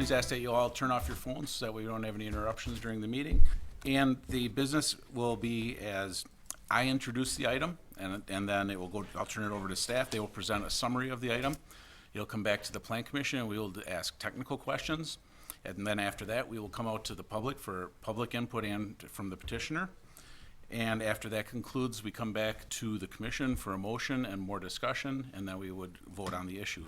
please ask that you all turn off your phones so that we don't have any interruptions during the meeting. And the business will be as I introduce the item, and then it will go, I'll turn it over to staff. They will present a summary of the item. It'll come back to the Plan Commission, and we will ask technical questions. And then after that, we will come out to the public for public input and from the petitioner. And after that concludes, we come back to the commission for a motion and more discussion, and then we would vote on the issue.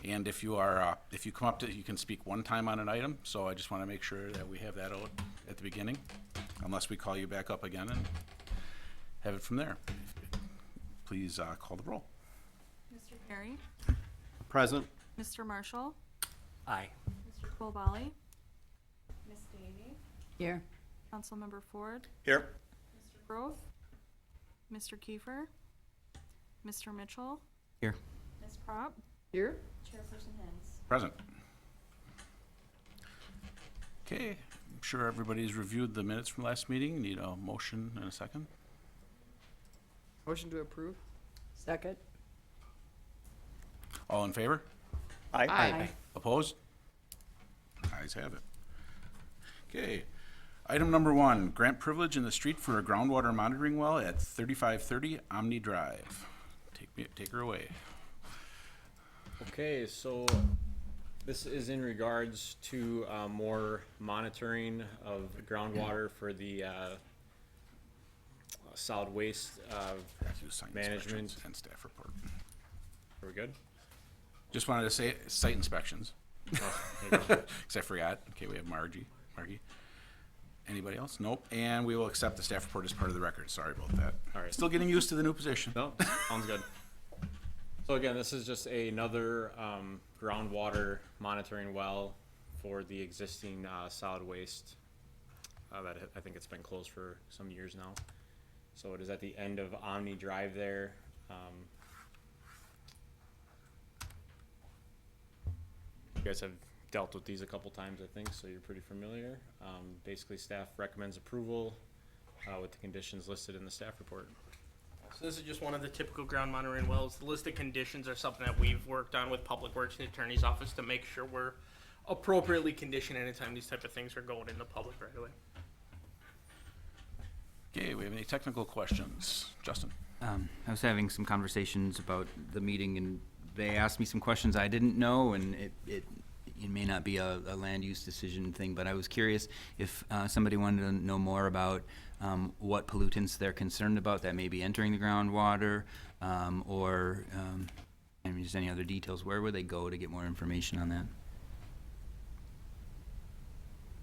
And if you are, if you come up to, you can speak one time on an item, so I just want to make sure that we have that out at the beginning, unless we call you back up again and have it from there. Please call the roll. Mr. Perry? Present. Mr. Marshall? Aye. Mr. Colvally? Ms. Davy? Here. Councilmember Ford? Here. Mr. Grove? Mr. Kiefer? Mr. Mitchell? Here. Ms. Prop? Here. Chairperson Hens? Present. Okay, I'm sure everybody's reviewed the minutes from last meeting. Need a motion and a second. Motion to approve. Second. All in favor? Aye. Opposed? Ayes have it. Okay. Item number 1, grant privilege in the street for a groundwater monitoring well at 3530 Omni Drive. Take her away. Okay, so this is in regards to more monitoring of groundwater for the solid waste Do site management. inspections and staff report. Are we good? Just wanted to say site inspections, Oh, there you go. because I forgot. Okay, we have Margie. Anybody else? Nope. And we will accept the staff report as part of the record. Sorry about that. All right. Still getting used to the new position. No, sounds good. So again, this is just another groundwater monitoring well for the existing solid waste that I think it's been closed for some years now. So it is at the end of Omni Drive there. You guys have dealt with these a couple times, I think, so you're pretty familiar. Basically, staff recommends approval with the conditions listed in the staff report. So this is just one of the typical ground monitoring wells. The list of conditions are something that we've worked on with Public Works and Attorney's Office to make sure we're appropriately conditioned anytime these type of things are going in the public right away. Okay, we have any technical questions? Justin? I was having some conversations about the meeting, and they asked me some questions I didn't know, and it may not be a land use decision thing, but I was curious if somebody wanted to know more about what pollutants they're concerned about that may be entering the groundwater, or just any other details. Where would they go to get more information on that?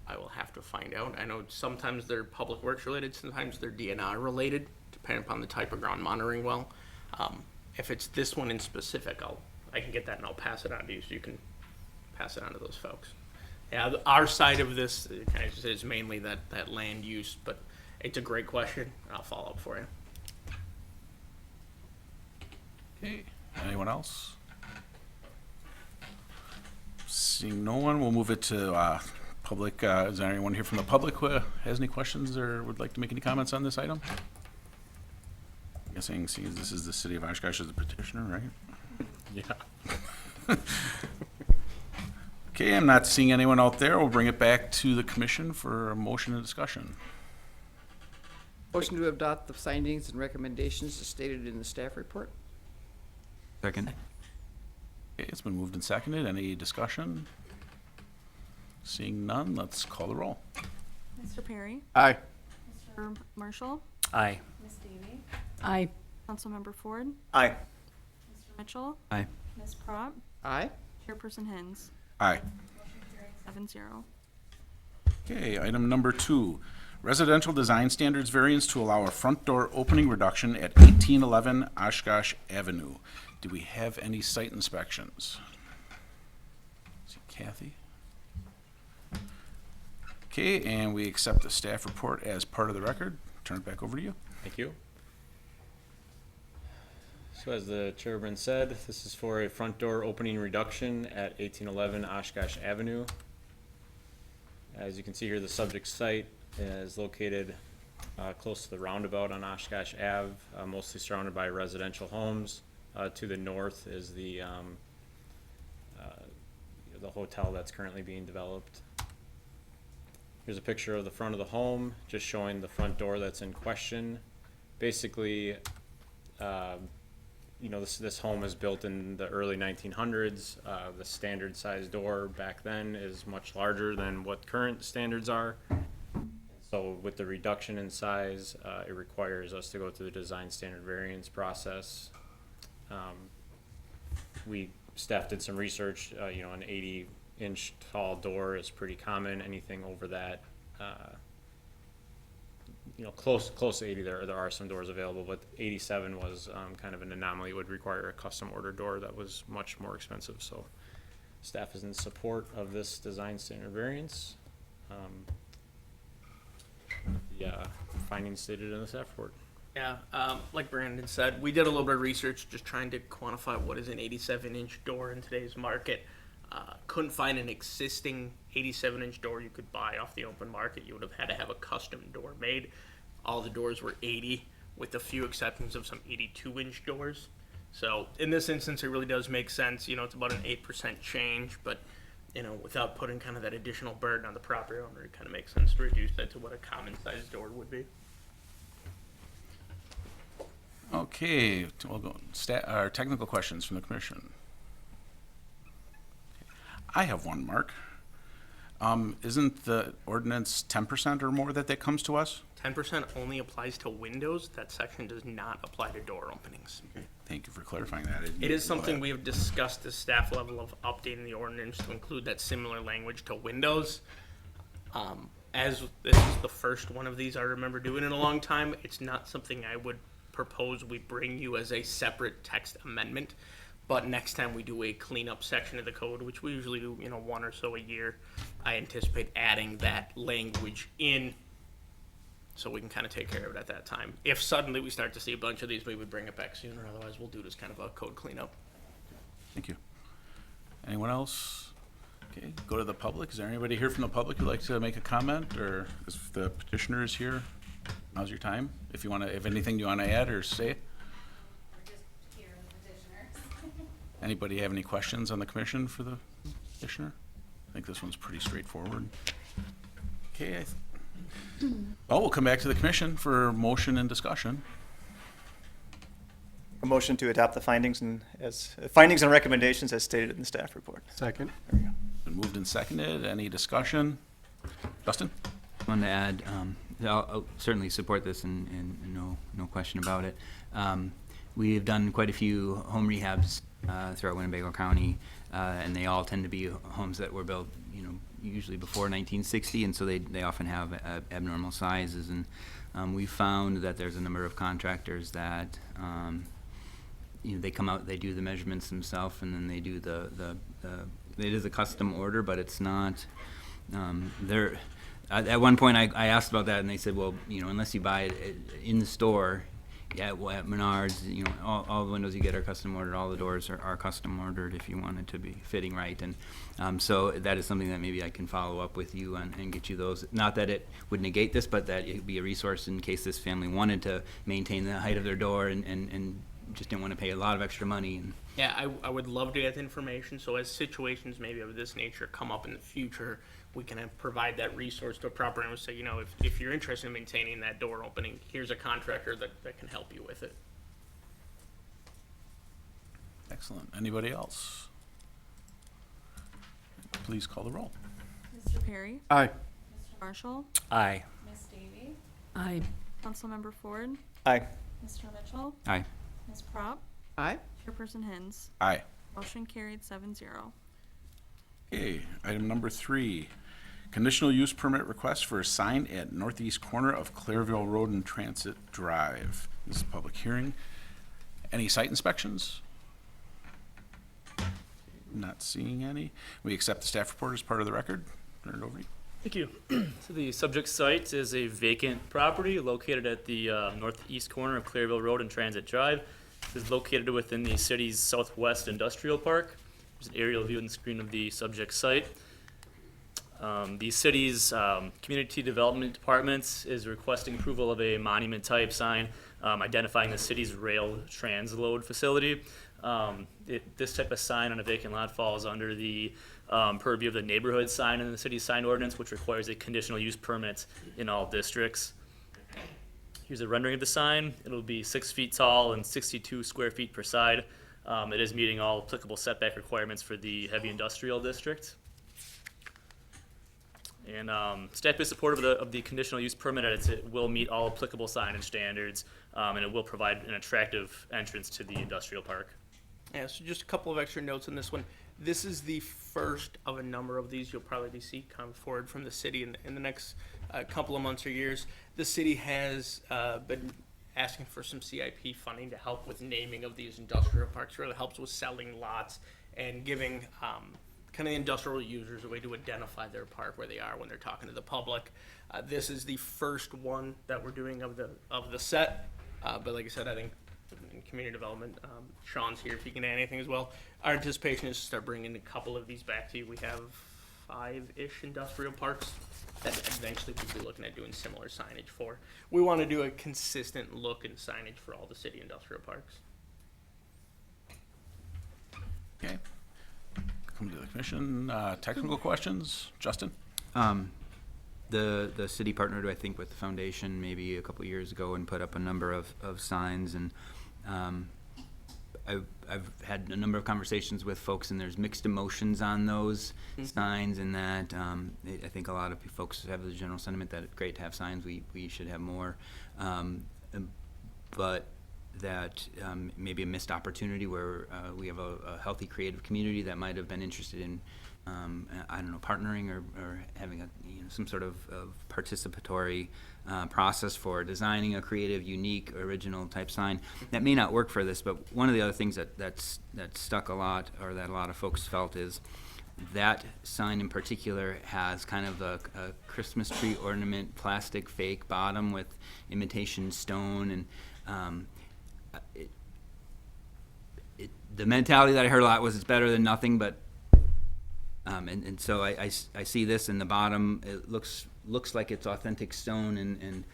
I will have to find out. I know sometimes they're Public Works related, sometimes they're DNR related, depending upon the type of ground monitoring well. If it's this one in specific, I can get that and I'll pass it on to you so you can pass it on to those folks. Yeah, our side of this is mainly that land use, but it's a great question. I'll follow up for you. Okay, anyone else? Seeing no one, we'll move it to public. Is there anyone here from the public who has any questions or would like to make any comments on this item? Guessing, seeing this is the city of Oshkosh as the petitioner, right? Yeah. Okay, I'm not seeing anyone out there. We'll bring it back to the commission for a motion and discussion. Motion to adopt the findings and recommendations as stated in the staff report. Second. Okay, it's been moved and seconded. Any discussion? Seeing none, let's call the roll. Mr. Perry? Aye. Mr. Marshall? Aye. Ms. Davy? Aye. Councilmember Ford? Aye. Mr. Mitchell? Aye. Ms. Prop? Aye. Chairperson Hens? Aye. 7-0. Okay, item number 2, residential design standards variance to allow a front door opening reduction at 1811 Oshkosh Avenue. Do we have any site inspections? See Kathy? Okay, and we accept the staff report as part of the record. Turn it back over to you. Thank you. So as the chairman said, this is for a front door opening reduction at 1811 Oshkosh Avenue. As you can see here, the subject site is located close to the roundabout on Oshkosh Ave, mostly surrounded by residential homes. To the north is the the hotel that's currently being developed. Here's a picture of the front of the home, just showing the front door that's in question. Basically, you know, this home is built in the early 1900s. The standard size door back then is much larger than what current standards are. So with the reduction in size, it requires us to go through the design standard variance process. Staff did some research, you know, an 80-inch tall door is pretty common. Anything over that, you know, close to 80, there are some doors available, but 87 was kind of an anomaly. It would require a custom order door that was much more expensive. So staff is in support of this design standard variance. The findings stated in the staff report. Yeah, like Brandon said, we did a little bit of research just trying to quantify what is an 87-inch door in today's market. Couldn't find an existing 87-inch door you could buy off the open market. You would have had to have a custom door made. All the doors were 80, with a few exceptions of some 82-inch doors. So in this instance, it really does make sense. You know, it's about an 8% change, but you know, without putting kind of that additional burden on the property owner, it kind of makes sense to reduce that to what a common size door would be. Okay, we'll go, our technical questions from the commission. I have one, Mark. Isn't the ordinance 10% or more that comes to us? 10% only applies to windows. That section does not apply to door openings. Thank you for clarifying that. It is something we have discussed at staff level of updating the ordinance to include that similar language to windows. As this is the first one of these I remember doing in a long time, it's not something I would propose we bring you as a separate text amendment. But next time we do a cleanup section of the code, which we usually do, you know, one or so a year, I anticipate adding that language in so we can kind of take care of it at that time. If suddenly we start to see a bunch of these, we would bring it back sooner. Otherwise, we'll do it as kind of a code cleanup. Thank you. Anyone else? Okay, go to the public. Is there anybody here from the public who'd like to make a comment, or if the petitioner is here? Now's your time. If you want to, if anything you want to add or say. We're just here as petitioners. Anybody have any questions on the commission for the petitioner? I think this one's pretty straightforward. Okay. Well, we'll come back to the commission for motion and discussion. A motion to adopt the findings and recommendations as stated in the staff report. Second. Been moved and seconded. Any discussion? Justin? I wanted to add, I'll certainly support this and no question about it. We've done quite a few home rehabs throughout Winnebago County, and they all tend to be homes that were built, you know, usually before 1960, and so they often have abnormal sizes. And we found that there's a number of contractors that you know, they come out, they do the measurements themselves, and then they do it is a custom order, but it's not. At one point, I asked about that, and they said, well, you know, unless you buy it in the store, at Menards, you know, all the windows you get are custom ordered. All the doors are custom ordered if you want it to be fitting right. And so that is something that maybe I can follow up with you on and get you those. Not that it would negate this, but that it would be a resource in case this family wanted to maintain the height of their door and just didn't want to pay a lot of extra money. And Yeah, I would love to get the information. So as situations maybe of this nature come up in the future, we can provide that resource to a property owner and say, you know, if you're interested in maintaining that door opening, here's a contractor that can help you with it. Excellent. Anybody else? Please call the roll. Mr. Perry? Aye. Mr. Marshall? Aye. Ms. Davy? Aye. Councilmember Ford? Aye. Mr. Mitchell? Aye. Ms. Prop? Aye. Chairperson Hens? Aye. Motion carried 7-0. Okay, item number 3, conditional use permit request for a sign at northeast corner of Clairville Road and Transit Drive. This is a public hearing. Any site inspections? Not seeing any. We accept the staff report as part of the record. Turn it over to you. Thank you. So the subject site is a vacant property located at the northeast corner of Clairville Road and Transit Drive. This is located within the city's southwest industrial park. There's an aerial view on the screen of the subject site. The city's community development department is requesting approval of a monument type sign identifying the city's rail transload facility. This type of sign on a vacant lot falls under the purview of the neighborhood sign in the city's sign ordinance, which requires a conditional use permit in all districts. Here's a rendering of the sign. It'll be 6 feet tall and 62 square feet per side. It is meeting all applicable setback requirements for the heavy industrial district. And staff is supportive of the conditional use permit, as it will meet all applicable signage standards, and it will provide an attractive entrance to the industrial park. Yeah, so just a couple of extra notes on this one. This is the first of a number of these you'll probably see come forward from the city in the next couple of months or years. The city has been asking for some CIP funding to help with naming of these industrial parks. Really helps with selling lots and giving kind of industrial users a way to identify their park, where they are when they're talking to the public. This is the first one that we're doing of the set, but like I said, I think in community development, Sean's here if he can add anything as well. Our anticipation is to start bringing a couple of these back to you. We have 5-ish industrial parks that eventually we'll be looking at doing similar signage for. We want to do a consistent look and signage for all the city industrial parks. Okay. Come to the commission. Technical questions? Justin? The city partnered, I think, with the foundation maybe a couple years ago and put up a number of signs, and I've had a number of conversations with folks, and there's mixed emotions on those signs, and that I think a lot of folks have the general sentiment that it's great to have signs, we should have more, but that maybe a missed opportunity where we have a healthy creative community that might have been interested in I don't know, partnering or having some sort of participatory process for designing a creative, unique, original type sign. That may not work for this, but one of the other things that stuck a lot, or that a lot of folks felt, is that sign in particular has kind of a Christmas tree ornament, plastic fake bottom with imitation stone, and the mentality that I heard a lot was it's better than nothing, but and so I see this in the bottom. It looks like it's authentic stone, and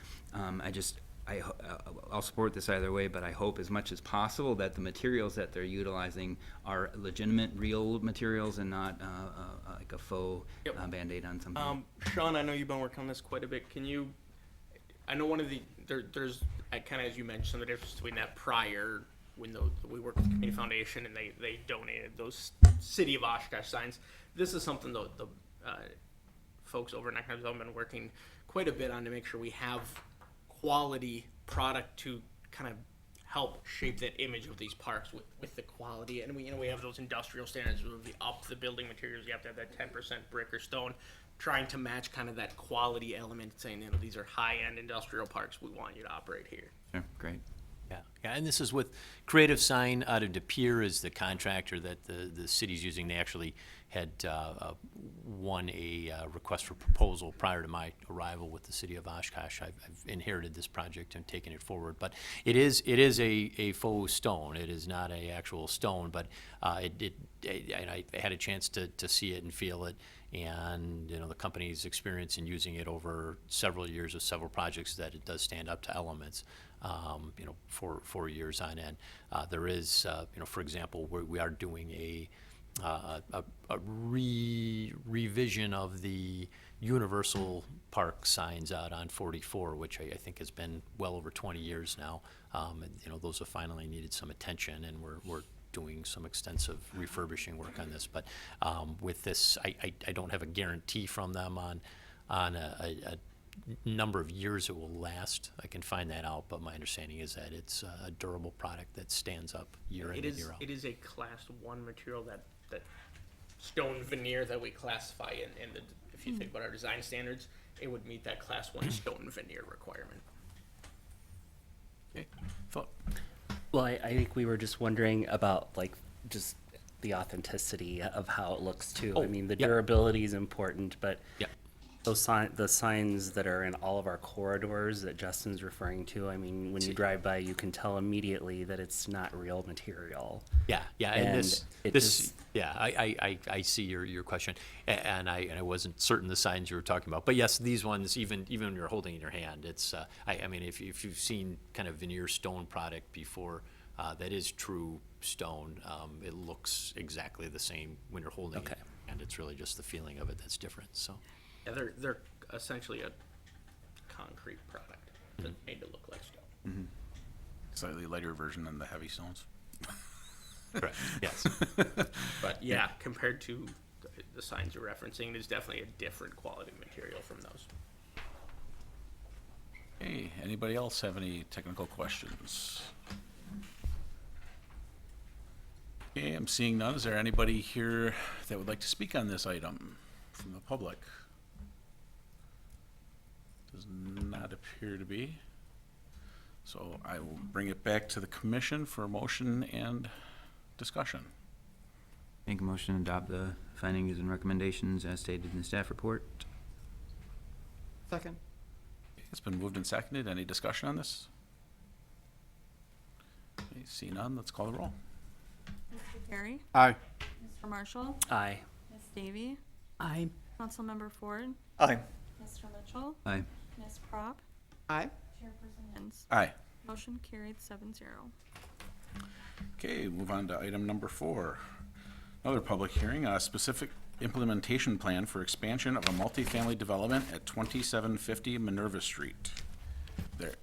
I'll support this either way, but I hope as much as possible that the materials that they're utilizing are legitimate, real materials, and not like a faux Band-Aid on something. Sean, I know you've been working on this quite a bit. Can you, I know one of the, there's kind of, as you mentioned, the difference between that prior, when we worked with the Community Foundation and they donated those City of Oshkosh signs. This is something the folks over in Economic Development have been working quite a bit on to make sure we have quality product to kind of help shape that image of these parks with the quality. And we have those industrial standards where we up the building materials. You have to have that 10% brick or stone, trying to match kind of that quality element, saying, these are high-end industrial parks. We want you to operate here. Sure, great. Yeah, and this is with Creative Sign out of De Pere is the contractor that the city's using. They actually had won a request for proposal prior to my arrival with the city of Oshkosh. I've inherited this project and taken it forward, but it is a faux stone. It is not a actual stone, but I had a chance to see it and feel it, and the company's experience in using it over several years of several projects, that it does stand up to elements. For years on end. There is, for example, we are doing a revision of the Universal Park signs out on 44, which I think has been well over 20 years now. And, those have finally needed some attention, and we're doing some extensive refurbishing work on this. But with this, I don't have a guarantee from them on a number of years it will last. I can find that out, but my understanding is that it's a durable product that stands up year in and year out. It is a Class 1 material, that stone veneer that we classify in the, if you think about our design standards, it would meet that Class 1 stone veneer requirement. Okay. Well, I think we were just wondering about just the authenticity of how it looks too. I mean, the durability is important, but the signs that are in all of our corridors that Justin's referring to, I mean, when you drive by, you can tell immediately that it's not real material. Yeah, and I see your question, and I wasn't certain the signs you were talking about, but yes, these ones, even when you're holding in your hand, it's I mean, if you've seen kind of veneer stone product before, that is true stone. It looks exactly the same when you're holding it, and it's really just the feeling of it that's different, so. Yeah, they're essentially a concrete product that's made to look like stone. Slightly lighter version than the heavy stones. Correct, yes. But yeah, compared to the signs you're referencing, it is definitely a different quality material from those. Hey, anybody else have any technical questions? Okay, I'm seeing none. Is there anybody here that would like to speak on this item from the public? Does not appear to be. So I will bring it back to the commission for a motion and discussion. Make a motion to adopt the findings and recommendations as stated in the staff report. Second. It's been moved and seconded. Any discussion on this? Okay, see none, let's call the roll. Mr. Carey? Aye. Mr. Marshall? Aye. Ms. Davy? Aye. Councilmember Ford? Aye. Mr. Mitchell? Aye. Ms. Prop? Aye. Chairperson Hens? Aye. Motion carried 7-0. Okay, move on to item number 4. Another public hearing, a specific implementation plan for expansion of a multifamily development at 2750 Minerva Street. There,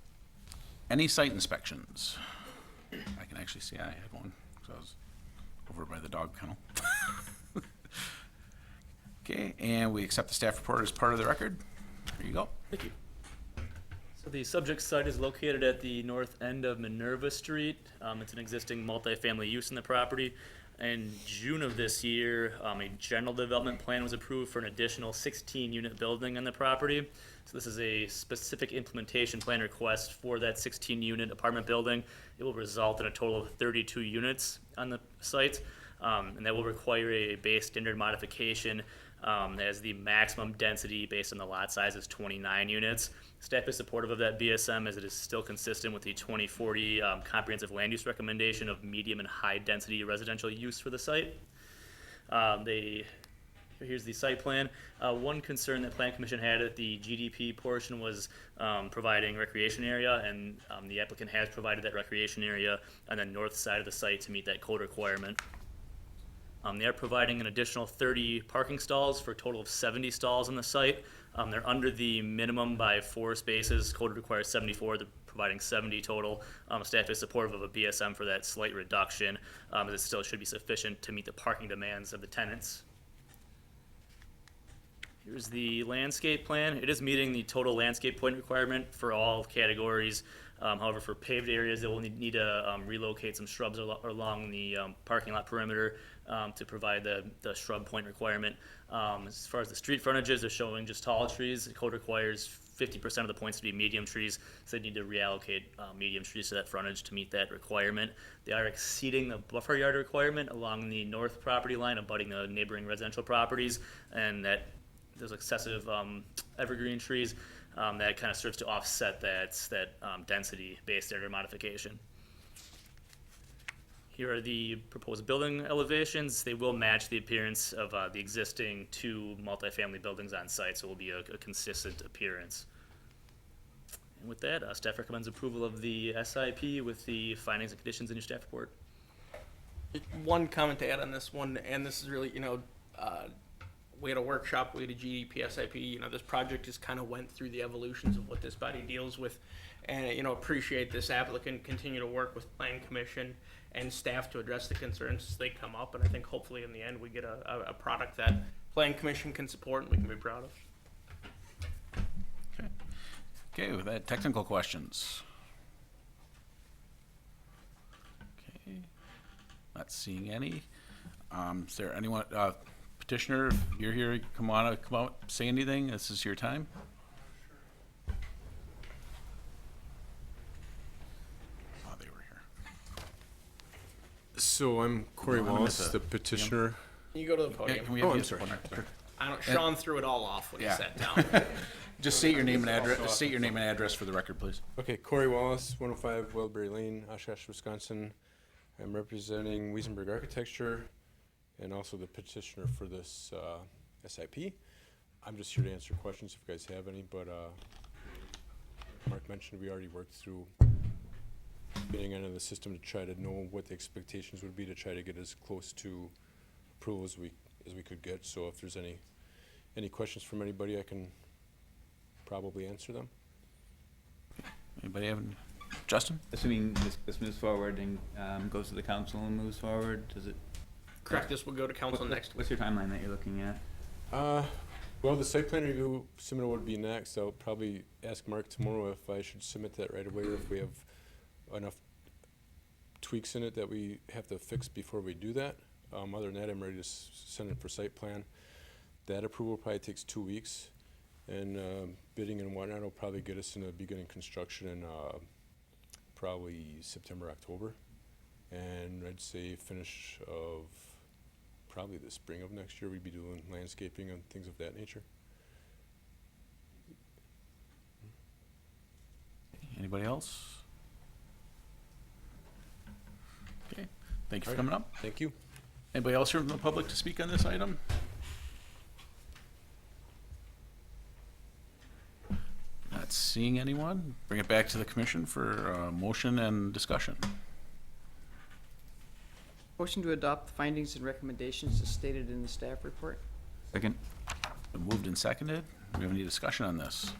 any site inspections? I can actually see I had one, because I was over by the dog kennel. Okay, and we accept the staff report as part of the record. There you go. Thank you. So the subject site is located at the north end of Minerva Street. It's an existing multifamily use in the property. In June of this year, a general development plan was approved for an additional 16-unit building on the property. So this is a specific implementation plan request for that 16-unit apartment building. It will result in a total of 32 units on the site, and that will require a base standard modification as the maximum density based on the lot size is 29 units. Staff is supportive of that BSM as it is still consistent with the 2040 comprehensive land use recommendation of medium and high density residential use for the site. Here's the site plan. One concern that Plan Commission had at the GDP portion was providing recreation area, and the applicant has provided that recreation area on the north side of the site to meet that code requirement. They are providing an additional 30 parking stalls for a total of 70 stalls on the site. They're under the minimum by 4 spaces. Code requires 74. They're providing 70 total. Staff is supportive of a BSM for that slight reduction, as it still should be sufficient to meet the parking demands of the tenants. Here's the landscape plan. It is meeting the total landscape point requirement for all categories. However, for paved areas, they will need to relocate some shrubs along the parking lot perimeter to provide the shrub point requirement. As far as the street frontages, they're showing just tall trees. The code requires 50% of the points to be medium trees, so they need to reallocate medium trees to that frontage to meet that requirement. They are exceeding the buffer yard requirement along the north property line, abutting the neighboring residential properties, and that there's excessive evergreen trees that kind of serves to offset that density-based area modification. Here are the proposed building elevations. They will match the appearance of the existing 2 multifamily buildings on site, so it will be a consistent appearance. And with that, staff recommends approval of the SIP with the findings and conditions in your staff report. One comment to add on this one, and this is really, we had a workshop, we had a GDP SIP, this project just kind of went through the evolutions of what this body deals with, and, appreciate this applicant continue to work with Plan Commission and staff to address the concerns as they come up, and I think hopefully in the end we get a product that Plan Commission can support and we can be proud of. Okay, with that, technical questions. Okay, not seeing any. Is there anyone, petitioner, if you're here, come out, say anything, this is your time. Oh, they were here. So I'm Corey No, I'm Wallace, at the the- petitioner. Can you go to the Yeah, podium? can we have I'm you- sorry. Sean threw it all off when he Yeah. sat down. Just state your name and address, state your name and address for the record, please. Okay, Corey Wallace, 105 Wellberry Lane, Oshkosh, Wisconsin. I'm representing Wiesenberg Architecture and also the petitioner for this SIP. I'm just here to answer questions if you guys have any, but Mark mentioned we already worked through getting into the system to try to know what the expectations would be to try to get as close to approval as we could get. So if there's any questions from anybody, I can probably answer them. Anybody have, Justin? Assuming this moves forward and goes to the council and moves forward, does it? Correct, this will go to council next. What's your timeline that you're looking at? Well, the site plan review submittal would be next. I'll probably ask Mark tomorrow if I should submit that right away or if we have enough tweaks in it that we have to fix before we do that. Other than that, I'm ready to send it for site plan. That approval probably takes 2 weeks, and bidding and whatnot will probably get us into beginning construction in probably September, October, and I'd say finish of probably the spring of next year. We'd be doing landscaping and things of that nature. Anybody else? Okay, thank you for coming up. Thank you. Anybody else here from the public to speak on this item? Not seeing anyone. Bring it back to the commission for motion and discussion. Motion to adopt the findings and recommendations as stated in the staff report. Second. Been moved and seconded. Do we have any discussion on this?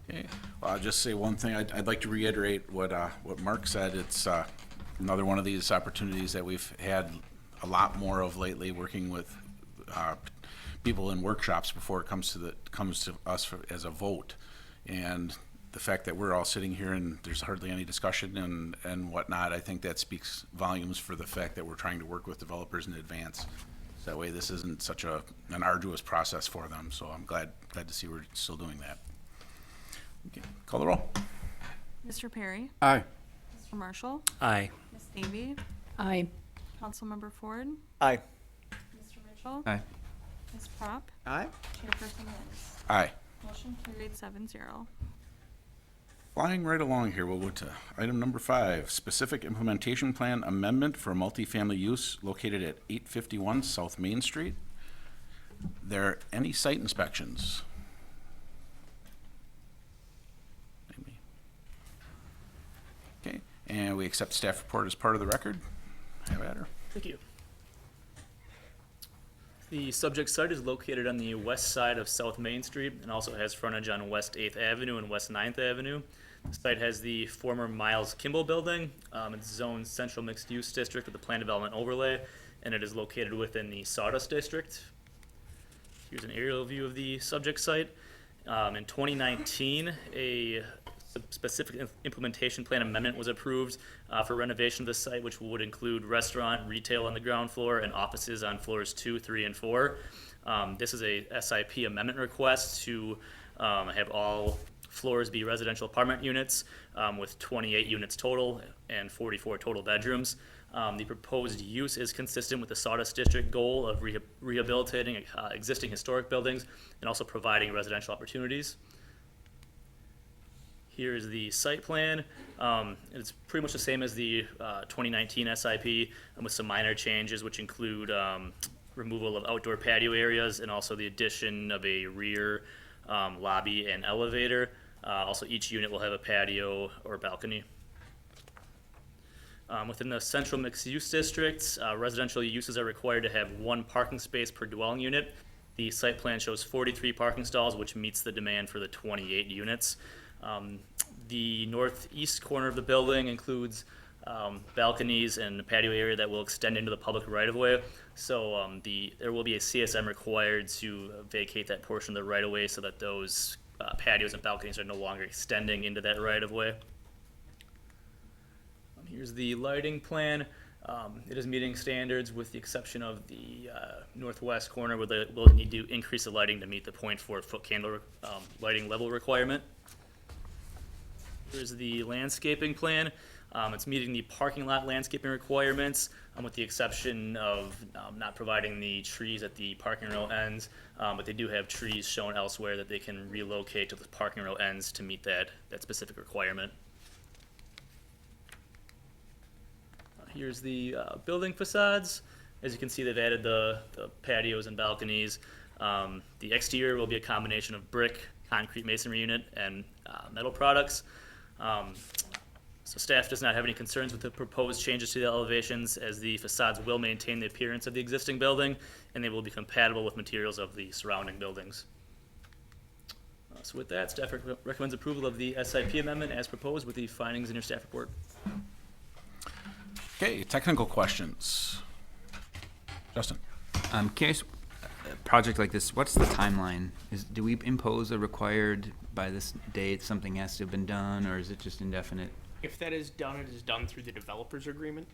Okay, well, I'll just say one thing. I'd like to reiterate what Mark said. It's another one of these opportunities that we've had a lot more of lately, working with people in workshops before it comes to us as a vote. And the fact that we're all sitting here and there's hardly any discussion and whatnot, I think that speaks volumes for the fact that we're trying to work with developers in advance. So that way this isn't such an arduous process for them. So I'm glad to see we're still doing that. Okay, call the roll. Mr. Perry? Aye. Mr. Marshall? Aye. Ms. Navy? Aye. Councilmember Ford? Aye. Mr. Mitchell? Aye. Ms. Prop? Aye. Chairperson Hens? Aye. Motion carried 7-0. Flying right along here, we'll go to item number 5, specific implementation plan amendment for multifamily use located at 851 South Main Street. There any site inspections? Maybe. Okay, and we accept staff report as part of the record. Have at her. Thank you. The subject site is located on the west side of South Main Street and also has frontage on West 8th Avenue and West 9th Avenue. The site has the former Miles Kimball Building. It's zoned Central Mixed Use District with a Plan Development Overlay, and it is located within the Sawdust District. Here's an aerial view of the subject site. In 2019, a specific implementation plan amendment was approved for renovation of the site, which would include restaurant, retail on the ground floor, and offices on floors 2, 3, and 4. This is a SIP amendment request to have all floors be residential apartment units with 28 units total and 44 total bedrooms. The proposed use is consistent with the Sawdust District goal of rehabilitating existing historic buildings and also providing residential opportunities. Here's the site plan. It's pretty much the same as the 2019 SIP with some minor changes, which include removal of outdoor patio areas and also the addition of a rear lobby and elevator. Also, each unit will have a patio or balcony. Within the Central Mixed Use District, residential uses are required to have 1 parking space per dwelling unit. The site plan shows 43 parking stalls, which meets the demand for the 28 units. The northeast corner of the building includes balconies and a patio area that will extend into the public right-of-way. So there will be a CSM required to vacate that portion of the right-of-way so that those patios and balconies are no longer extending into that right-of-way. Here's the lighting plan. It is meeting standards with the exception of the northwest corner where they will need to increase the lighting to meet the 0.4-foot candle lighting level requirement. Here's the landscaping plan. It's meeting the parking lot landscaping requirements with the exception of not providing the trees at the parking row ends, but they do have trees shown elsewhere that they can relocate to the parking row ends to meet that specific requirement. Here's the building facades. As you can see, they've added the patios and balconies. The exterior will be a combination of brick, concrete masonry unit, and metal products. So staff does not have any concerns with the proposed changes to the elevations, as the facades will maintain the appearance of the existing building, and they will be compatible with materials of the surrounding buildings. So with that, staff recommends approval of the SIP amendment as proposed with the findings in your staff report. Okay, technical questions. Justin? I'm curious, a project like this, what's the timeline? Do we impose a required, by this date, something has to have been done, or is it just indefinite? If that is done, it is done through the developer's agreement.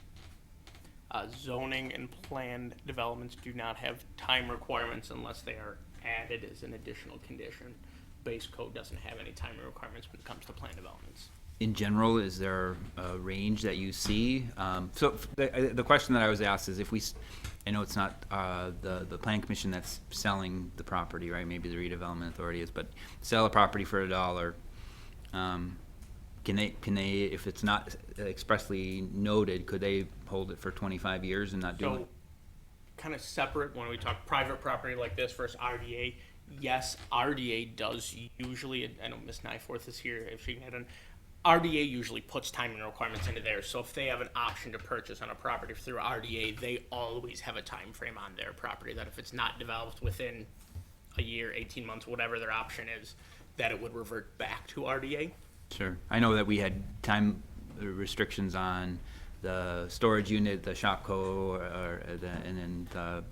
Zoning and planned developments do not have time requirements unless they are added as an additional condition. Base code doesn't have any time requirements when it comes to planned developments. In general, is there a range that you see? So the question that I was asked is if we, I know it's not the plan commission that's selling the property, right? Maybe the redevelopment authority is, but sell a property for $1. Can they, if it's not expressly noted, could they hold it for 25 years and not do it? So, kind of separate when we talk private property like this versus RDA. Yes, RDA does usually, I know Ms. Nyforth is here, if she can add an, RDA usually puts timing requirements into there. So if they have an option to purchase on a property through RDA, they always have a time frame on their property that if it's not developed within a year, 18 months, whatever their option is, that it would revert back to RDA. Sure. I know that we had time restrictions on the storage unit, the Shopco, and then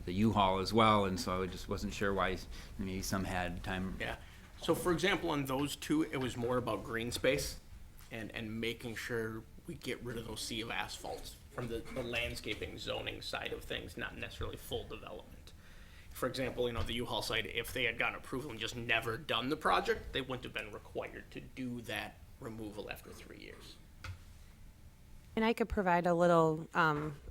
the U-Haul as well, and so I just wasn't sure why maybe some had time. Yeah. So for example, on those two, it was more about green space and making sure we get rid of those sea of asphalt from the landscaping zoning side of things, not necessarily full development. For example, the U-Haul site, if they had gotten approval and just never done the project, they wouldn't have been required to do that removal after 3 years. And I could provide a little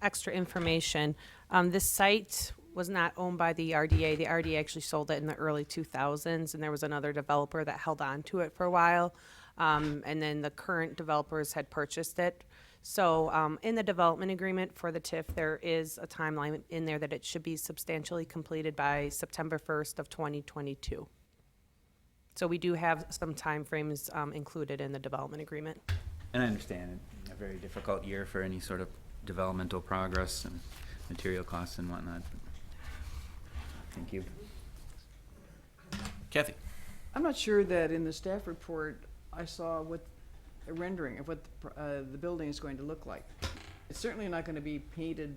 extra information. This site was not owned by the RDA. The RDA actually sold it in the early 2000s, and there was another developer that held on to it for a while. And then the current developers had purchased it. So in the development agreement for the TIF, there is a timeline in there that it should be substantially completed by September 1st of 2022. So we do have some timeframes included in the development agreement. And I understand a very difficult year for any sort of developmental progress and material costs and whatnot. Thank you. Kathy? I'm not sure that in the staff report I saw what a rendering of what the building is going to look like. It's certainly not going to be painted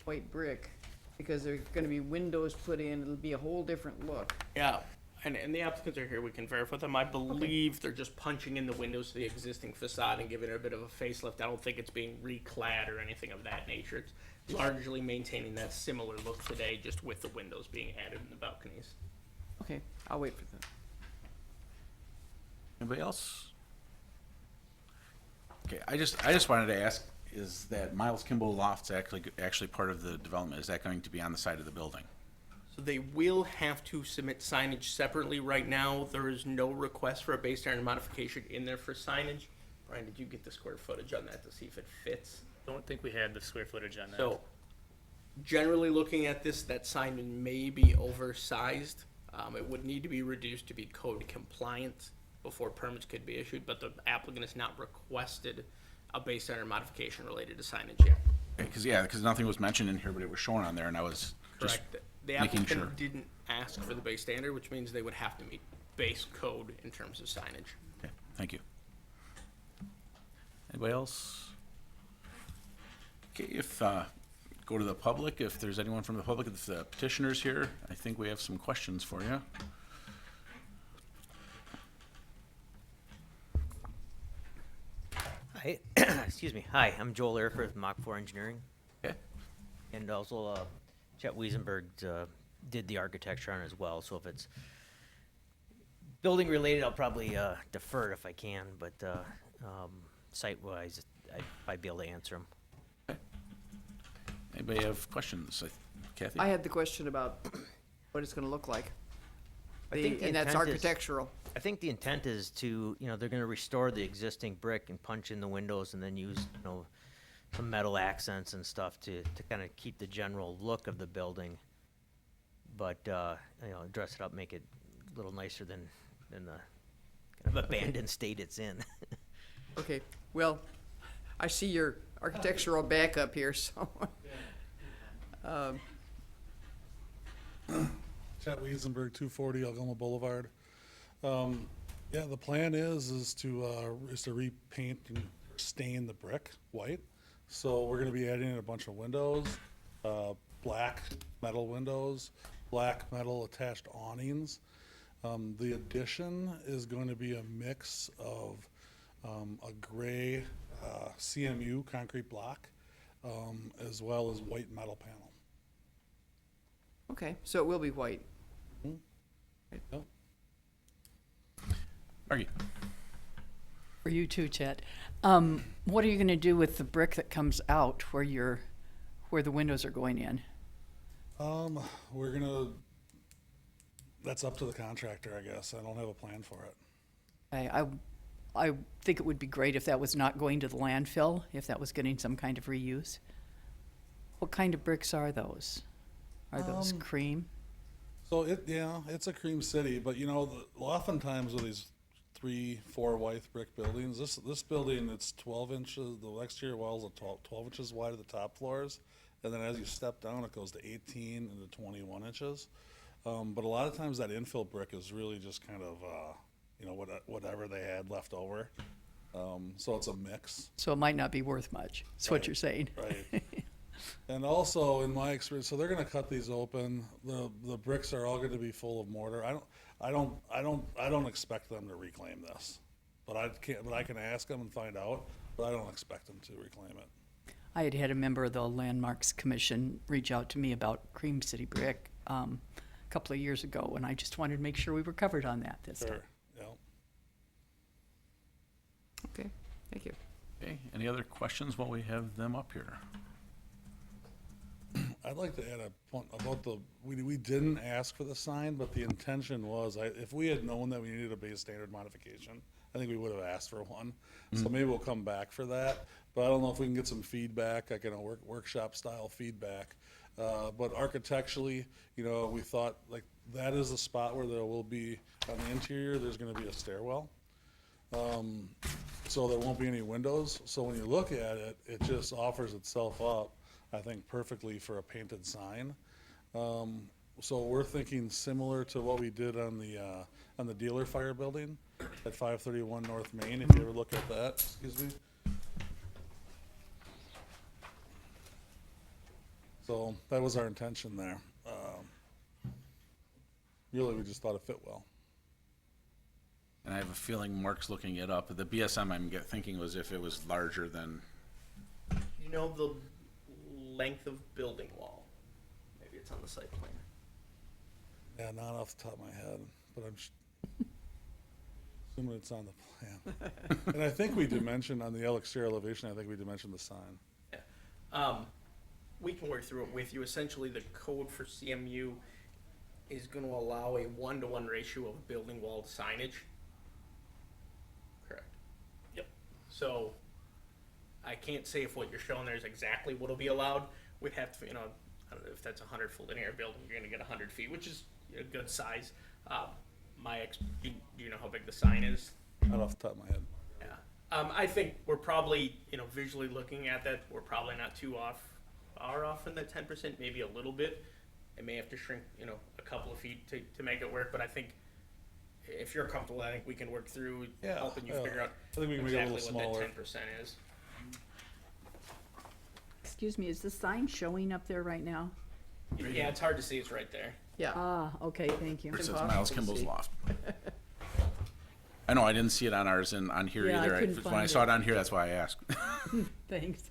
white brick because there are going to be windows put in. It'll be a whole different look. Yeah, and the applicants are here, we can verify them. I believe they're just punching in the windows to the existing facade and giving it a bit of a facelift. I don't think it's being reclad or anything of that nature. It's largely maintaining that similar look today, just with the windows being added in the balconies. Okay, I'll wait for that. Anybody else? Okay, I just wanted to ask, is that Miles Kimball Loft's actually part of the development? Is that going to be on the side of the building? So they will have to submit signage separately. Right now, there is no request for a base iron modification in there for signage. Brian, did you get the square footage on that to see if it fits? Don't think we had the square footage on that. So, generally looking at this, that sign may be oversized. It would need to be reduced to be code compliant before permits could be issued, but the applicant has not requested a base iron modification related to signage yet. Because nothing was mentioned in here, but it was shown on there, and I was just Correct. The making sure. applicant didn't ask for the base standard, which means they would have to meet base code in terms of signage. Okay, thank you. Anybody else? Okay, go to the public, if there's anyone from the public, if the petitioner's here, I think we have some questions for you. Hi, excuse me. Hi, I'm Joel Erfurt with Mach 4 Engineering. Okay. And also, Chet Wiesenberg did the architecture on it as well, so if it's building related, I'll probably defer it if I can, but site-wise, I'd be able to answer them. Okay. Anybody have questions? Kathy? I had the question about what it's going to look like. I think the And that's intent is- architectural. I think the intent is to, they're gonna restore the existing brick and punch in the windows and then use, some metal accents and stuff to kind of keep the general look of the building. But, dress it up, make it a little nicer than the kind of abandoned state it's in. Okay, well, I see your architectural backup here, so. Chet Wiesenberg, 240 Algoma Boulevard. Yeah, the plan is to repaint and stain the brick white. So we're gonna be adding in a bunch of windows, black metal windows, black metal attached awnings. The addition is going to be a mix of a gray CMU concrete block, as well as white metal panel. Okay, so it will be white. Yep. Margie? For you too, Chet. What are you gonna do with the brick that comes out where the windows are going in? That's up to the contractor, I guess. I don't have a plan for it. I think it would be great if that was not going to the landfill, if that was getting some kind of reuse. What kind of bricks are those? Are those cream? So it's a cream city, but you know, oftentimes with these 3-4 white brick buildings, this building, it's 12 inches, the exterior walls are 12 inches wide at the top floors, and then as you step down, it goes to 18 and to 21 inches. But a lot of times that infill brick is really just kind of, you know, whatever they had left over. So it's a mix. So it might not be worth much, is what you're saying. Right. And also, in my experience, so they're going to cut these open. The bricks are all going to be full of mortar. I don't expect them to reclaim this, but I can ask them and find out. But I don't expect them to reclaim it. I had a member of the Landmarks Commission reach out to me about Cream City brick a couple of years ago, and I just wanted to make sure we were covered on that this time. Yeah. Okay, thank you. Okay, any other questions while we have them up here? I'd like to add a point about we didn't ask for the sign, but the intention was, if we had known that we needed a base standard modification, I think we would have asked for one. So maybe we'll come back for that, but I don't know if we can get some feedback, like in a workshop style feedback. But architecturally, you know, we thought like that is a spot where there will be, on the interior, there's gonna be a stairwell. So there won't be any windows. So when you look at it, it just offers itself up, I think, perfectly for a painted sign. So we're thinking similar to what we did on the dealer fire building at 531 North Main, if you ever look at that, excuse me. So that was our intention there. Really, we just thought it fit well. And I have a feeling Mark's looking it up. The BSM I'm thinking was if it was larger than. You know the length of building wall? Maybe it's on the site plan. Yeah, not off the top of my head, but I'm assuming it's on the plan. And I think we dimensioned on the exterior elevation, I think we dimensioned the sign. Yeah. We can work through it with you. Essentially, the code for CMU is going to allow a 1-to-1 ratio of building wall signage. Correct. Yep. So I can't say if what you're showing there is exactly what'll be allowed. We'd have to, you know, I don't know if that's a 100-foot linear building, you're going to get 100 feet, which is a good size. Do you know how big the sign is? Not off the top of my head. Yeah. I think we're probably, you know, visually looking at that, we're probably not too far off from that 10%, maybe a little bit. It may have to shrink, you know, a couple of feet to make it work, but I think if you're comfortable, I think we can work through helping you figure out I think we can make it a exactly little what smaller. that 10% is. Excuse me, is the sign showing up there right now? Yeah, it's hard to see. It's right there. Yeah. Ah, okay, thank you. Where it says impossible Miles to Kimball's see. Loft. I know, I didn't see it on ours and on here Yeah, I either. couldn't When I find saw it. it on here, that's why I asked. Thanks.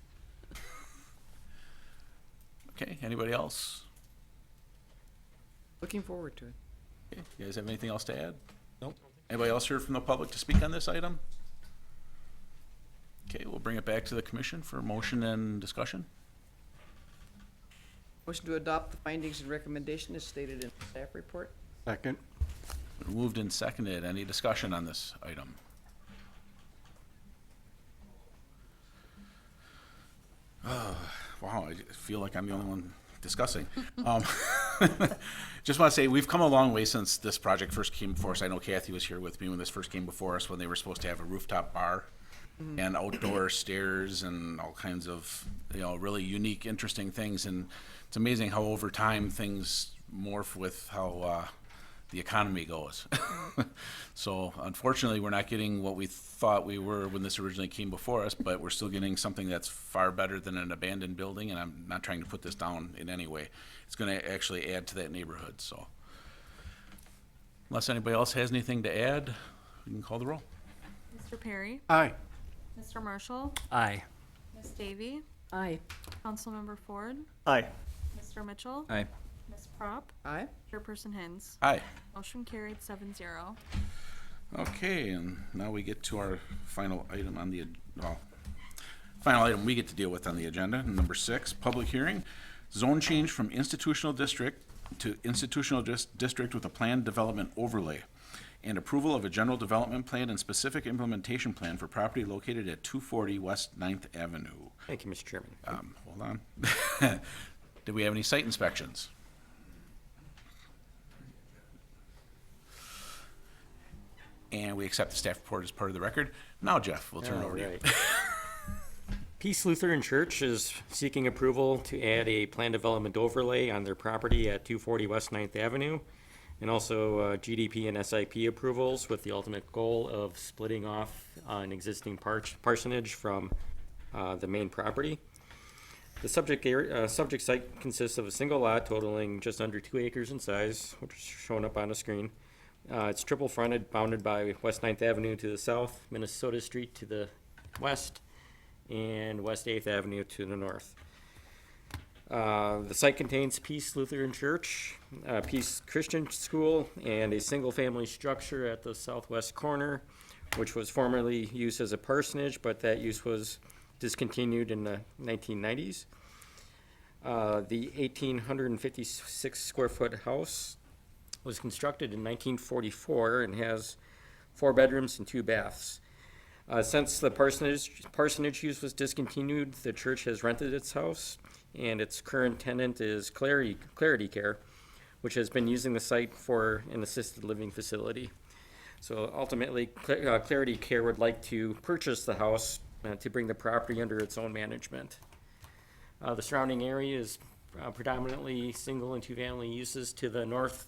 Okay, anybody else? Looking forward to it. Okay, you guys have anything else to add? Nope. Anybody else here from the public to speak on this item? Okay, we'll bring it back to the commission for motion and discussion. Motion to adopt the findings and recommendation as stated in the staff report. Second. Moved and seconded. Any discussion on this item? Wow, I feel like I'm the only one discussing. Just want to say, we've come a long way since this project first came before us. I know Kathy was here with me when this first came before us, when they were supposed to have a rooftop bar and outdoor stairs and all kinds of, really unique, interesting things. And it's amazing how over time things morph with how the economy goes. So unfortunately, we're not getting what we thought we were when this originally came before us, but we're still getting something that's far better than an abandoned building. And I'm not trying to put this down in any way. It's going to actually add to that neighborhood. So unless anybody else has anything to add, we can call the roll. Mr. Perry? Aye. Mr. Marshall? Aye. Ms. Davy? Aye. Councilmember Ford? Aye. Mr. Mitchell? Aye. Ms. Prop? Aye. Chairperson Hens? Aye. Motion carried 7-0. Okay, and now we get to our final item on the, final item we get to deal with on the agenda, number 6, public hearing. Zone change from institutional district to institutional district with a planned development overlay, and approval of a general development plan and specific implementation plan for property located at 240 West 9th Avenue. Thank you, Mr. Chairman. Hold on. Did we have any site inspections? And we accept the staff report as part of the record. Now, Jeff, we'll turn it over to you. Peace Lutheran Church is seeking approval to add a plan development overlay on their property at 240 West 9th Avenue, and also GDP and SIP approvals with the ultimate goal of splitting off an existing parsonage from the main property. The subject site consists of a single lot totaling just under 2 acres in size, which is shown up on the screen. It's triple fronted, bounded by West 9th Avenue to the south, Minnesota Street to the west, and West 8th Avenue to the north. The site contains Peace Lutheran Church, Peace Christian School, and a single-family structure at the southwest corner, which was formerly used as a parsonage, but that use was discontinued in the 1990s. The 1,856 square foot house was constructed in 1944 and has 4 bedrooms and 2 baths. Since the parsonage use was discontinued, the church has rented its house, and its current tenant is Clarity Care, which has been using the site for an assisted living facility. So ultimately, Clarity Care would like to purchase the house to bring the property under its own management. The surrounding area is predominantly single and 2-family uses to the north,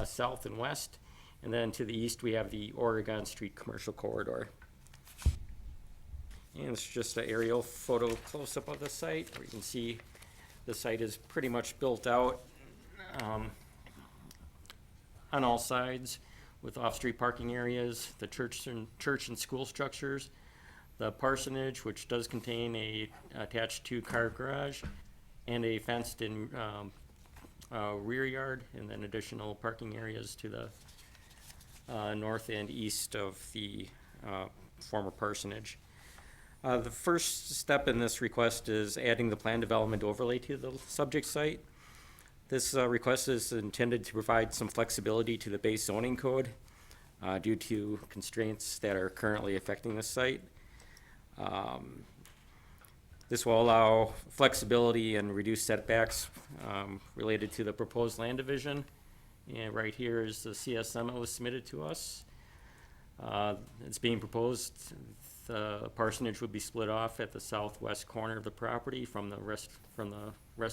south, and west. And then to the east, we have the Oregon Street Commercial Corridor. And it's just an aerial photo close-up of the site, where you can see the site is pretty much built out on all sides with off-street parking areas, the church and school structures, the parsonage, which does contain a attached 2-car garage, and a fenced-in rear yard, and then additional parking areas to the north and east of the former parsonage. The first step in this request is adding the plan development overlay to the subject site. This request is intended to provide some flexibility to the base zoning code due to constraints that are currently affecting the site. This will allow flexibility and reduce setbacks related to the proposed land division. And right here is the CSM that was submitted to us. It's being proposed the parsonage would be split off at the southwest corner of the property from the rest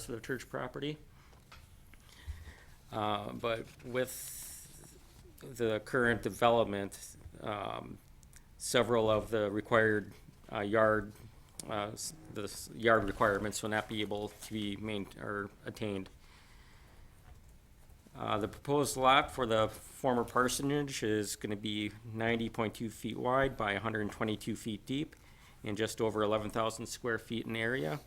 of the church property. But with the current development, several of the required yard requirements will not be able to be attained. The proposed lot for the former parsonage is going to be 90.2 feet wide by 122 feet deep and just over 11,000 square feet in area.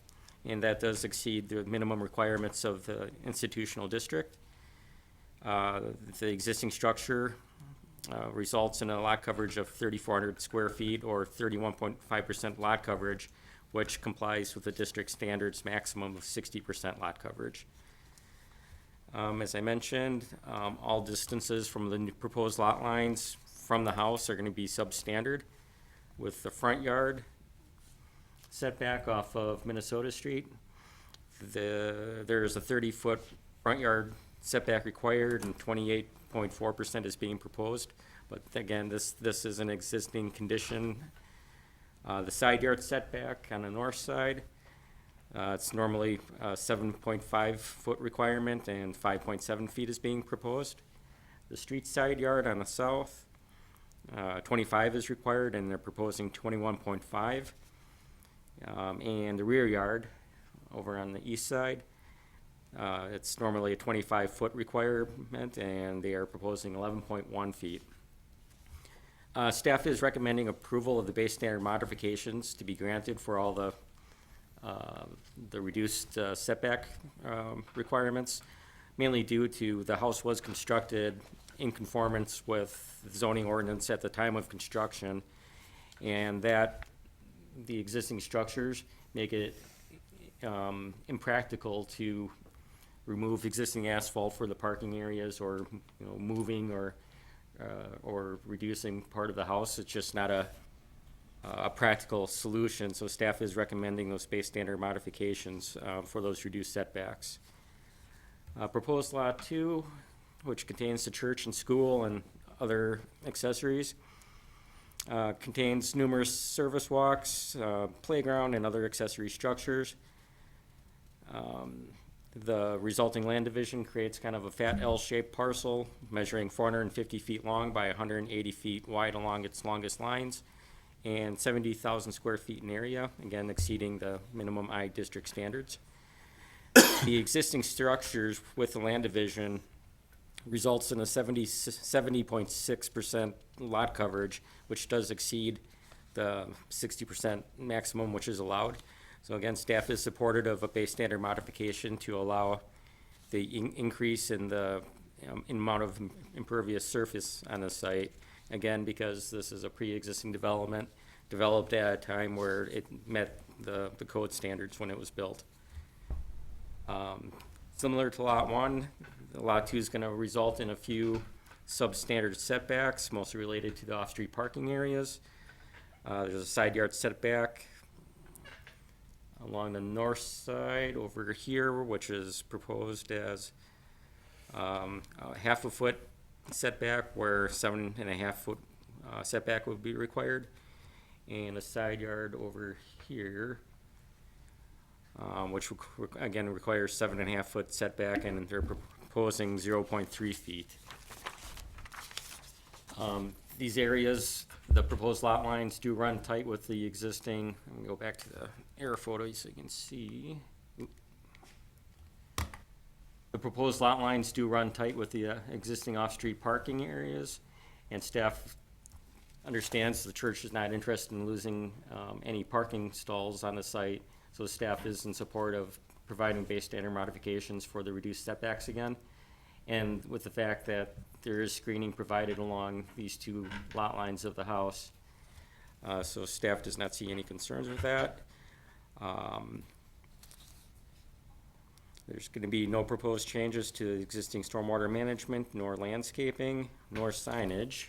And that does exceed the minimum requirements of the institutional district. The existing structure results in a lot coverage of 3,400 square feet or 31.5% lot coverage, which complies with the district standards maximum of 60% lot coverage. As I mentioned, all distances from the proposed lot lines from the house are going to be substandard, with the front yard setback off of Minnesota Street. There's a 30-foot front yard setback required and 28.4% is being proposed. But again, this is an existing condition. The side yard setback on the north side, it's normally a 7.5 foot requirement and 5.7 feet is being proposed. The street side yard on the south, 25 is required and they're proposing 21.5. And the rear yard over on the east side, it's normally a 25 foot requirement and they are proposing 11.1 feet. Staff is recommending approval of the base standard modifications to be granted for all the reduced setback requirements, mainly due to the house was constructed in conformance with the zoning ordinance at the time of construction, and that the existing structures make it impractical to remove existing asphalt for the parking areas or moving or reducing part of the house. It's just not a practical solution, so staff is recommending those base standard modifications for those reduced setbacks. Proposed lot 2, which contains the church and school and other accessories, contains numerous service walks, playground, and other accessory structures. The resulting land division creates kind of a fat L-shaped parcel measuring 450 feet long by 180 feet wide along its longest lines and 70,000 square feet in area, again exceeding the minimum I district standards. The existing structures with the land division results in a 70.6% lot coverage, which does exceed the 60% maximum which is allowed. So again, staff is supportive of a base standard modification to allow the increase in the amount of impervious surface on the site. Again, because this is a pre-existing development, developed at a time where it met the code standards when it was built. Similar to lot 1, lot 2 is going to result in a few substandard setbacks, mostly related to the off-street parking areas. There's a side yard setback along the north side over here, which is proposed as a half a foot setback where 7.5 foot setback would be required, and a side yard over here, which again requires 7.5 foot setback, and they're proposing 0.3 feet. These areas, the proposed lot lines do run tight with the existing. Let me go back to the air photo so you can see. The proposed lot lines do run tight with the existing off-street parking areas, and staff understands the church is not interested in losing any parking stalls on the site, so staff is in support of providing base standard modifications for the reduced setbacks again, and with the fact that there is screening provided along these two lot lines of the house. So staff does not see any concerns with that. There's going to be no proposed changes to existing stormwater management, nor landscaping, nor signage.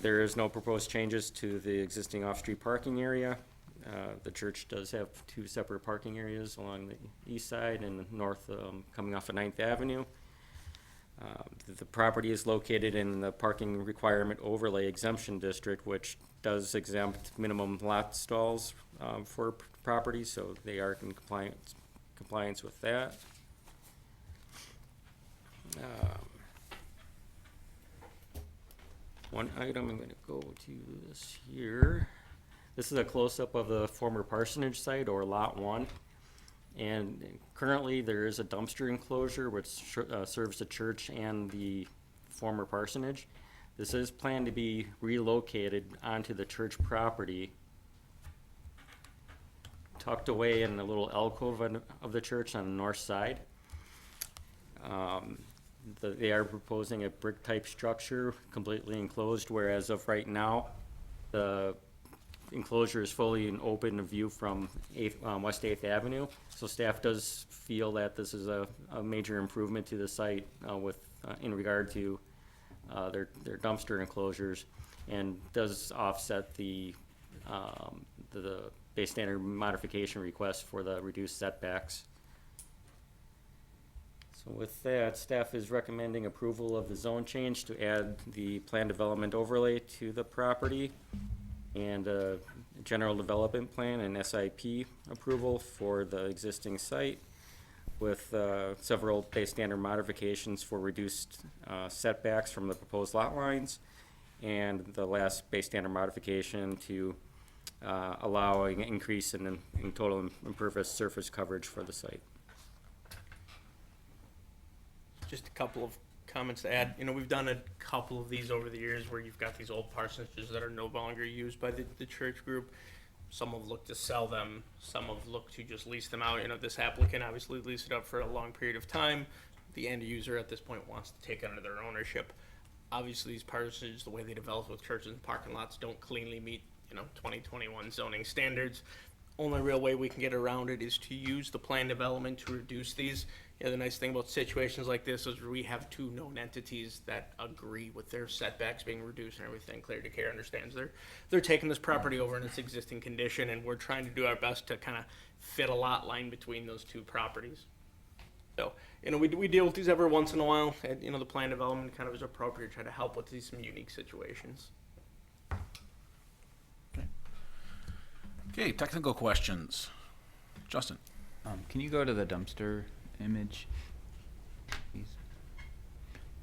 There is no proposed changes to the existing off-street parking area. The church does have two separate parking areas along the east side and north coming off of 9th Avenue. The property is located in the parking requirement overlay exemption district, which does exempt minimum lot stalls for property, so they are in compliance with that. One item, I'm going to go to this here. This is a close-up of the former parsonage site, or Lot 1. And currently there is a dumpster enclosure which serves the church and the former parsonage. This is planned to be relocated onto the church property, tucked away in a little alcove of the church on the north side. They are proposing a brick-type structure, completely enclosed, whereas of right now, the enclosure is fully an open view from West 8th Avenue. So staff does feel that this is a major improvement to the site in regard to their dumpster enclosures, and does offset the base standard modification request for the reduced setbacks. So with that, staff is recommending approval of the zone change to add the plan development overlay to the property and a general development plan and SIP approval for the existing site with several base standard modifications for reduced setbacks from the proposed lot lines, and the last base standard modification to allow an increase in total impervious surface coverage for the site. Just a couple of comments to add. You know, we've done a couple of these over the years where you've got these old parsonages that are no longer used by the church group. Some have looked to sell them, some have looked to just lease them out. You know, this applicant obviously leased it up for a long period of time. The end user at this point wants to take it under their ownership. Obviously, these parsonages, the way they develop with churches and parking lots, don't cleanly meet, 2021 zoning standards. Only real way we can get around it is to use the plan development to reduce these. The nice thing about situations like this is we have two known entities that agree with their setbacks being reduced and everything. Clear to Care understands they're taking this property over in its existing condition, and we're trying to do our best to kind of fit a lot line between those two properties. So, we deal with these every once in a while, and, the plan development kind of is appropriate to try to help with some unique situations. Okay, technical questions. Justin? Can you go to the dumpster image, please?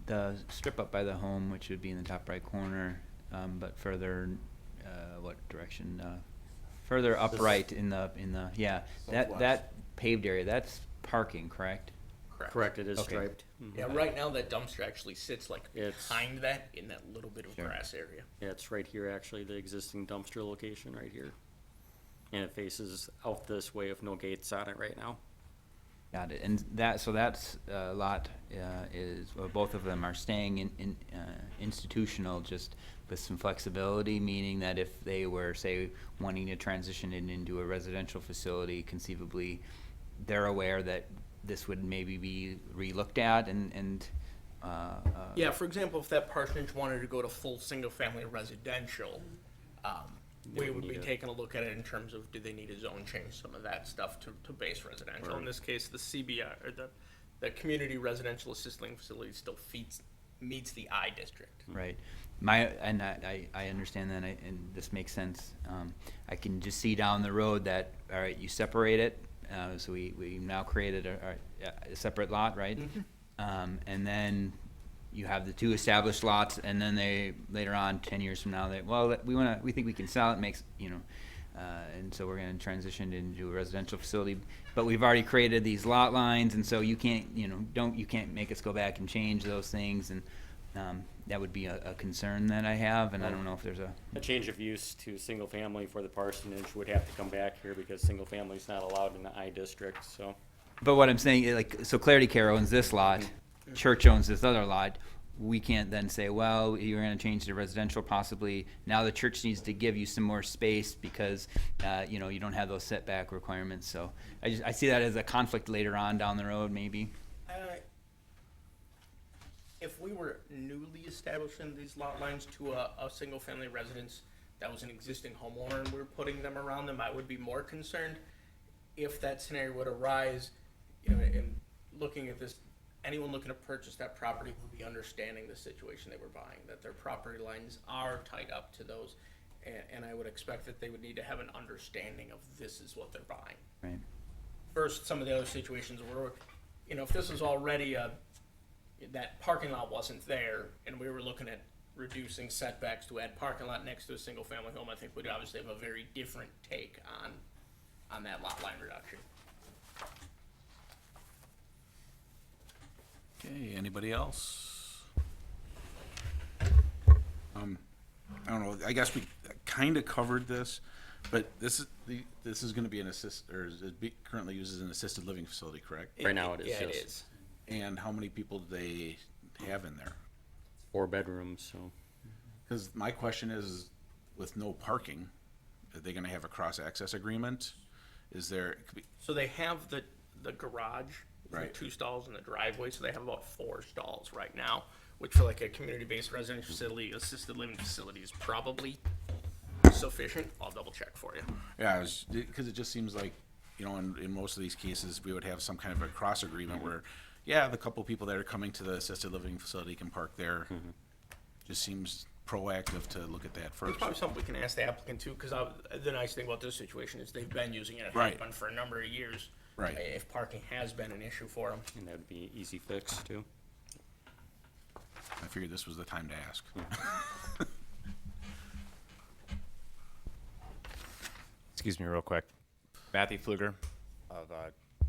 The strip up by the home, which would be in the top right corner, but further, what direction? Further upright in the yeah, that paved area, that's parking, correct? Correct, it is Okay. striped. Yeah, right now that dumpster actually sits like behind that in that little bit of grass area. Yeah, it's right here, actually, the existing dumpster location right here. And it faces out this way with no gates on it right now. Got it. And that's lot is, well, both of them are staying in institutional, just with some flexibility, meaning that if they were, say, wanting to transition it into a residential facility, conceivably, they're aware that this would maybe be re-looked at yeah, for example, if that parsonage wanted to go to full single-family residential, we would be taking a look at it in terms of, do they need a zone change, some of that stuff to base residential. In this case, the CBR, or the Community Residential Assisted Living Facility still meets the I district. Right. I understand that, and this makes sense. I can just see down the road that, all right, you separate it, so we now created a separate lot, right? Mm-hmm. And then you have the two established lots, and then they, later on, 10 years from now, we think we can sell it, makes, and so we're gonna transition it into a residential facility. But we've already created these lot lines, and so you can't, you can't make us go back and change those things, and that would be a concern that I have, and I don't know if there's A change of use to single family for the parsonage would have to come back here because single family is not allowed in the I district, so. But what I'm saying, so Clarity Care owns this lot, Church owns this other lot. We can't then say, well, you're going to change to residential possibly. Now the church needs to give you some more space because, you don't have those setback requirements. So I see that as a conflict later on down the road, maybe. If we were newly establishing these lot lines to a single-family residence that was an existing homeowner and we were putting them around them, I would be more concerned. If that scenario would arise, in looking at this, anyone looking to purchase that property would be understanding the situation they were buying, that their property lines are tied up to those, and I would expect that they would need to have an understanding of this is what they're buying. Right. First, some of the other situations were, if this was already that parking lot wasn't there, and we were looking at reducing setbacks to add parking lot next to a single-family home, I think we'd obviously have a very different take on that lot line reduction. Okay, anybody else? I don't know, I guess we kind of covered this, but this is going to be currently used as an assisted living facility, correct? Right now it is, Yeah, yes. it is. And how many people do they have in there? 4 bedrooms, so. Because my question is, with no parking, are they going to have a cross-access agreement? Is there? So they have the garage, Right. 2 stalls in the driveway, so they have about 4 stalls right now, which for like a community-based residential facility, assisted living facility is probably sufficient. I'll double check for you. Yeah, because it just seems like, in most of these cases, we would have some kind of a cross agreement where, yeah, the couple people that are coming to the assisted living facility can park there. Just seems proactive to look at that It's first. probably something we can ask the applicant too, because the nice thing about this situation is they've been using it, Right. have been for a number of years. Right. If parking has been an issue for them. And that would be easy fix too. I figured this was the time to ask. Excuse me real quick. Matthew Pfluger of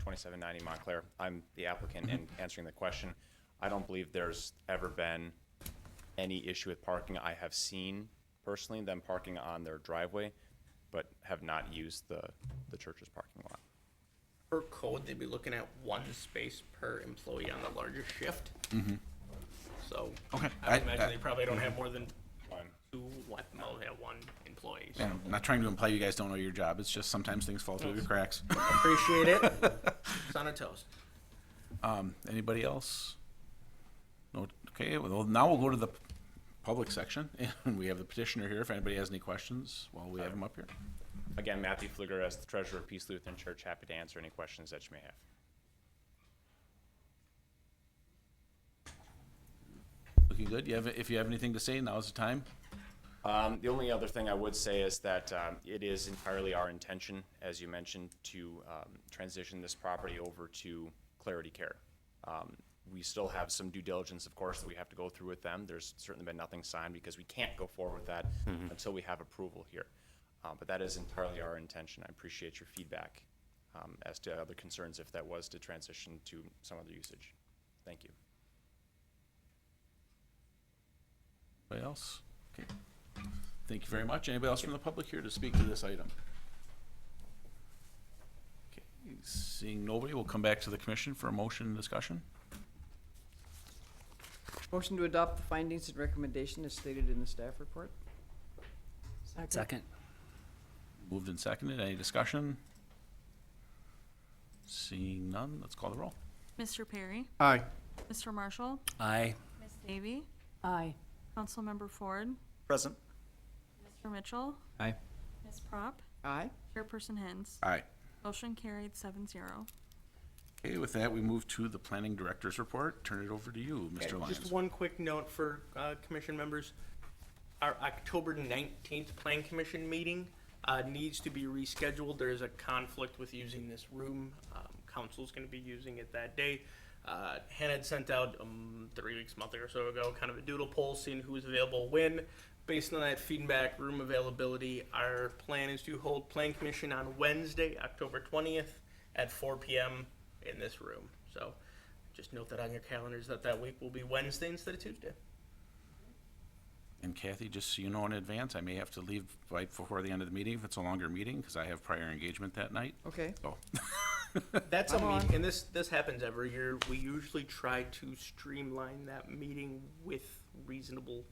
2790 Montclair. I'm the applicant and answering the question. I don't believe there's ever been any issue with parking. I have seen personally them parking on their driveway, but have not used the church's parking lot. Per code, they'd be looking at 1 space per employee on the larger shift. So, Okay. I would imagine they probably don't have more than one employee. So. Yeah, I'm not trying to imply you guys don't know your job. It's just sometimes things fall through the cracks. Appreciate it. It's on a toast. Anybody else? No. Okay. Well, now we'll go to the public section, and we have the petitioner here. If anybody has any questions, while we have him up here. Again, Matthew Pfluger as the treasurer of Peace Lutheran Church. Happy to answer any questions that you may have. Looking good. If you have anything to say, now's the time. The only other thing I would say is that it is entirely our intention, as you mentioned, to transition this property over to Clarity Care. We still have some due diligence, of course, that we have to go through with them. There's certainly been nothing signed because we can't go forward with that until we have approval here. But that is entirely our intention. I appreciate your feedback as to other concerns if that was to transition to some other usage. Thank you. Anybody else? Okay. Thank you very much. Anybody else from the public here to speak to this item? Okay. Seeing nobody, we'll come back to the commission for a motion and discussion. Motion to adopt the findings and recommendation as stated in the staff report. Second. Moved and seconded. Any discussion? Seeing none, let's call the roll. Mr. Perry? Aye. Mr. Marshall? Aye. Ms. Davy? Aye. Councilmember Ford? Present. Mr. Mitchell? Aye. Ms. Prop? Aye. Chairperson Hens? Aye. Motion carried 7-0. Okay, with that, we move to the planning director's report. Turn it over to you, Mr. Okay, Lyons. just one quick note for commission members. Our October 19th Plan Commission meeting needs to be rescheduled. There is a conflict with using this room. Council's going to be using it that day. Hannah had sent out 3 weeks, month or so ago, kind of a doodle poll, seeing who's available when. Based on that feedback, room availability, our plan is to hold Plan Commission on Wednesday, October 20th at 4 p.m. in this room. So just note that on your calendars that week will be Wednesday instead of Tuesday. And Kathy, just so you know in advance, I may have to leave right before the end of the meeting if it's a longer meeting, because I have prior engagement that night. Okay. So. That's a I'm on. meeting, and this happens every year. We usually try to streamline that meeting with reasonable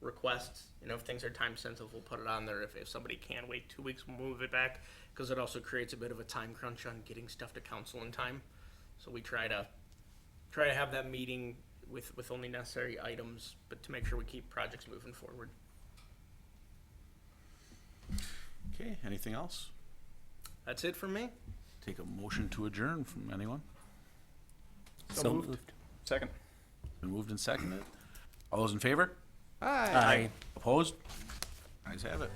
requests. You know, if things are time sensitive, we'll put it on there. If somebody can wait 2 weeks, we'll move it back, because it also creates a bit of a time crunch on getting stuff to council in time. So we try to have that meeting with only necessary items, but to make sure we keep projects moving forward. Okay, anything else? That's it from me. Take a motion to adjourn from anyone. So moved. Second. Been moved and seconded. All those in favor? Aye. Aye. Opposed? Ayes have it.